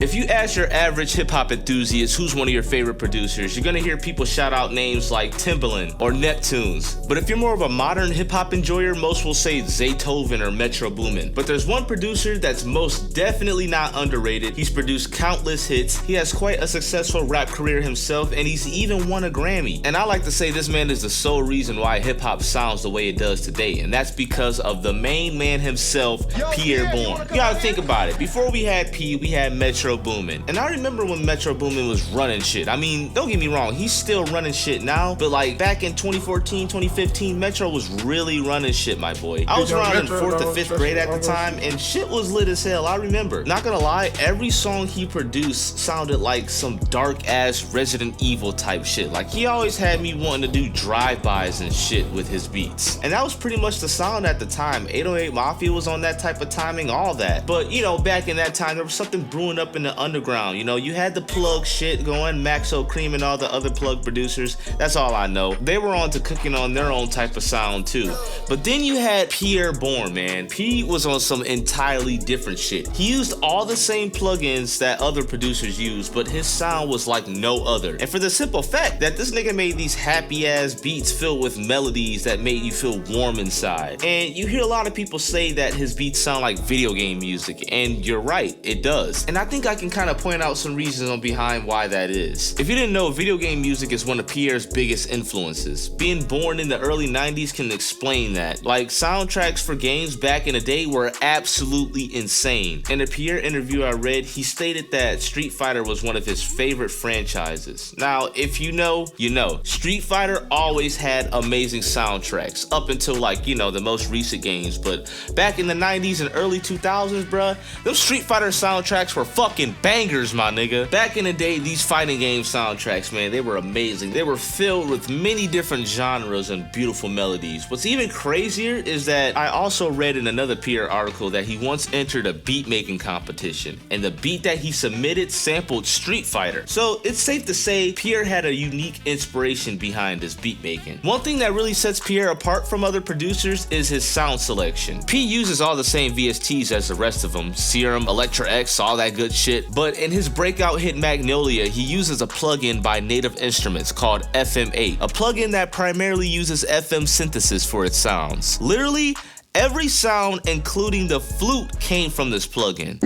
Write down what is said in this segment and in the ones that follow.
If you ask your average hip-hop enthusiast who's one of your favorite producers, you're gonna hear people shout out names like Timbaland or Neptunes. But if you're more of a modern hip-hop enjoyer, most will say Zaytoven or Metro Boomin. But there's one producer that's most definitely not underrated. He's produced countless hits, he has quite a successful rap career himself, and he's even won a Grammy. And I like to say this man is the sole reason why hip-hop sounds the way it does today, and that's because of the main man himself, Pi'erre Bourne. You gotta think about it. Before we had P, we had Metro Boomin. And I remember when Metro Boomin was running shit. I mean, don't get me wrong, he's still running shit now, but like back in 2014, 2015, Metro was really running shit, my boy. I was around in 4th or 5th grade at the time, and shit was lit as hell. I remember. Not gonna lie, every song he produced sounded like some dark ass Resident Evil type shit. Like he always had me wanting to do drive-bys and shit with his beats. And that was pretty much the sound at the time. 808 Mafia was on that type of timing, all that. But you know, back in that time, there was something brewing up in the underground. You know, you had the Plug shit going, Maxo Cream and all the other Plug producers. That's all I know. They were on to cooking on their own type of sound too. But then you had Pi'erre Bourne, man. P was on some entirely different shit. He used all the same plugins that other producers used, but his sound was like no other. And for the simple fact that this nigga made these happy ass beats filled with melodies that made you feel warm inside. And you hear a lot of people say that his beats sound like video game music, and you're right, it does. And I think I can kind of point out some reasons on behind why that is. If you didn't know, video game music is one of Pi'erre's biggest influences. Being born in the early 90s can explain that. Like, soundtracks for games back in the day were absolutely insane. In a Pi'erre interview I read, he stated that Street Fighter was one of his favorite franchises. Now, if you know, you know. Street Fighter always had amazing soundtracks, up until like, you know, the most recent games. But back in the 90s and early 2000s, bruh, those Street Fighter soundtracks were fucking bangers, my nigga. Back in the day, these fighting game soundtracks, man, they were amazing. They were filled with many different genres and beautiful melodies. What's even crazier is that I also read in another Pi'erre article that he once entered a beat making competition, and the beat that he submitted sampled Street Fighter. So it's safe to say Pi'erre had a unique inspiration behind his beat making. One thing that really sets Pi'erre apart from other producers is his sound selection. P uses all the same VSTs as the rest of them, Serum, Electra X, all that good shit, but in his breakout hit Magnolia, he uses a plugin by Native Instruments called FM8, a plugin that primarily uses FM synthesis for its sounds. Literally, every sound, including the flute, came from this plugin.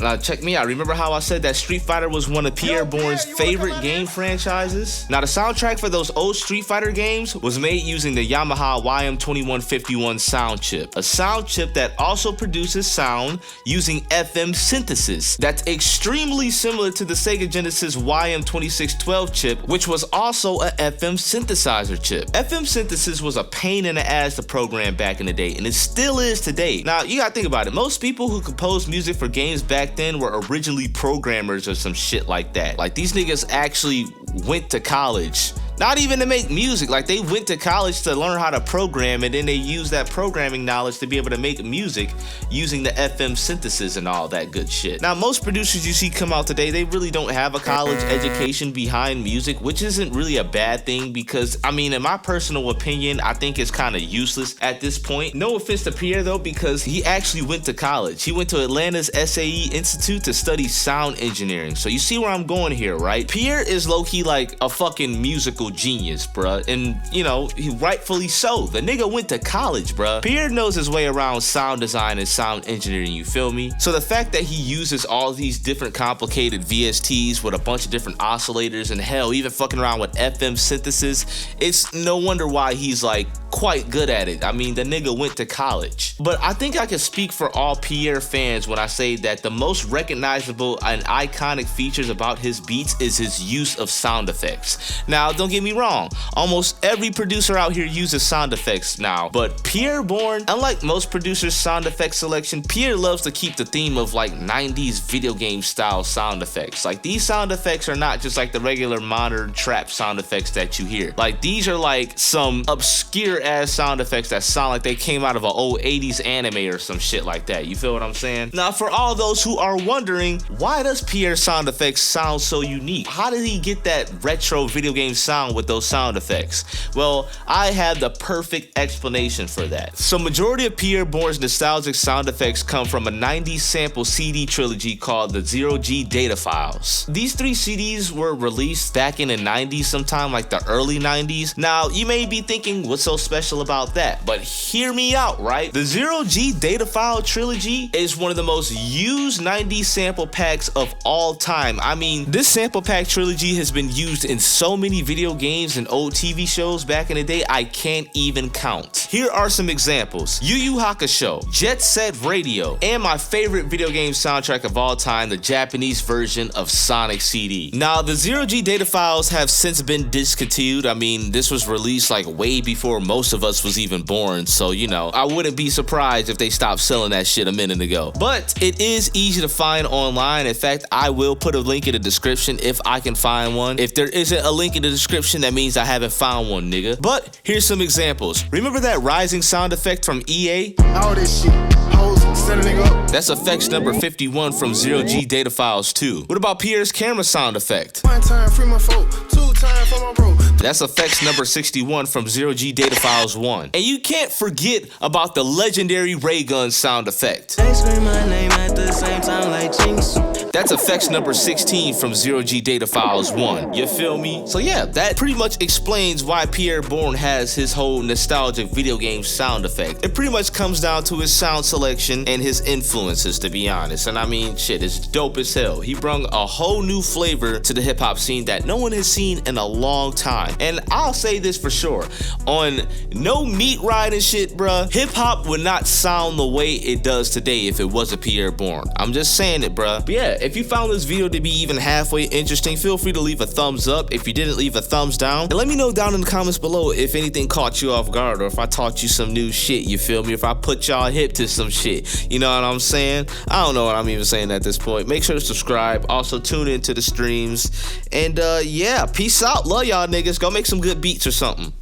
Now check me out, remember how I said that Street Fighter was one of Pi'erre Bourne's favorite game franchises? Now the soundtrack for those old Street Fighter games was made using the Yamaha YM2151 sound chip, a sound chip that also produces sound using FM synthesis that's extremely similar to the Sega Genesis YM2612 chip, which was also a FM synthesizer chip. FM synthesis was a pain in the ass to program back in the day, and it still is today. Now you gotta think about it, most people who composed music for games back then were originally programmers or some shit like that. Like, these niggas actually went to college, not even to make music, like they went to college to learn how to program, and then they used that programming knowledge to be able to make music using the FM synthesis and all that good shit. Now most producers you see come out today, they really don't have a college education behind music, which isn't really a bad thing, because I mean, in my personal opinion, I think it's kind of useless at this point. No offense to Pi'erre though, because he actually went to college. He went to Atlanta's SAE Institute to study sound engineering. So you see where I'm going here, right? Pi'erre is low-key like a fucking musical genius, bruh, and you know, he rightfully so. The nigga went to college, bruh. Pi'erre knows his way around sound design and sound engineering, you feel me? So the fact that he uses all these different complicated VSTs with a bunch of different oscillators, and hell, even fucking around with FM synthesis, it's no wonder why he's like quite good at it. I mean, the nigga went to college. But I think I can speak for all Pi'erre fans when I say that the most recognizable and iconic features about his beats is his use of sound effects. Now, don't get me wrong, almost every producer out here uses sound effects now, but Pi'erre Bourne, unlike most producers' sound effect selection, Pi'erre loves to keep the theme of like 90s video game style sound effects. Like, these sound effects are not just like the regular modern trap sound effects that you hear. Like, these are like some obscure ass sound effects that sound like they came out of an old 80s anime or some shit like that. You feel what I'm saying? Now, for all those who are wondering, why does Pi'erre's sound effects sound so unique? How did he get that retro video game sound sound with those sound effects? Well, I have the perfect explanation for that. So majority of Pi'erre Bourne's nostalgic sound effects come from a 90s sample CD trilogy called the Zero-G Datafiles. These 3 CDs were released back in the 90s sometime, like the early 90s. Now, you may be thinking, what's so special about that? But hear me out, right? The Zero-G Datafile trilogy is one of the most used 90s sample packs of all time. I mean, this sample pack trilogy has been used in so many video games and old TV shows back in the day, I can't even count. Here are some examples: Yu Yu Hakusho, Jet Set Radio, and my favorite video game soundtrack of all time, the Japanese version of Sonic CD. Now, the Zero-G Datafiles have since been discontinued. I mean, this was released like way before most of us was even born, so you know, I wouldn't be surprised if they stopped selling that shit a minute ago. But it is easy to find online. In fact, I will put a link in the description if I can find one. If there isn't a link in the description, that means I haven't found one, nigga. But here's some examples. Remember that rising sound effect from EA? All this shit, hoes, set a nigga up. That's effects number 51 from Zero-G Datafiles 2. What about Pi'erre's camera sound effect? 1 time free my folk, 2 times for my bro. That's effects number 61 from Zero-G Datafiles 1. And you can't forget about the legendary ray gun sound effect. They scream my name at the same time like Jinx. That's effects number 16 from Zero-G Datafile 1. You feel me? So yeah, that pretty much explains why Pi'erre Bourne has his whole nostalgic video game sound effect. It pretty much comes down to his sound selection and his influences, to be honest. And I mean, shit, it's dope as hell. He brung a whole new flavor to the hip hop scene that no one has seen in a long time. And I'll say this for sure, on no meat riding shit, bruh, hip hop would not sound the way it does today if it wasn't Pi'erre Bourne. I'm just saying it, bruh. But yeah, if you found this video to be even halfway interesting, feel free to leave a thumbs up. If you didn't, leave a thumbs down. And let me know down in the comments below if anything caught you off guard or if I taught you some new shit, you feel me? If I put y'all hip to some shit, you know what I'm saying? I don't know what I'm even saying at this point. Make sure to subscribe. Also tune into the streams. And yeah, peace out. Love y'all niggas. Go make some good beats or something.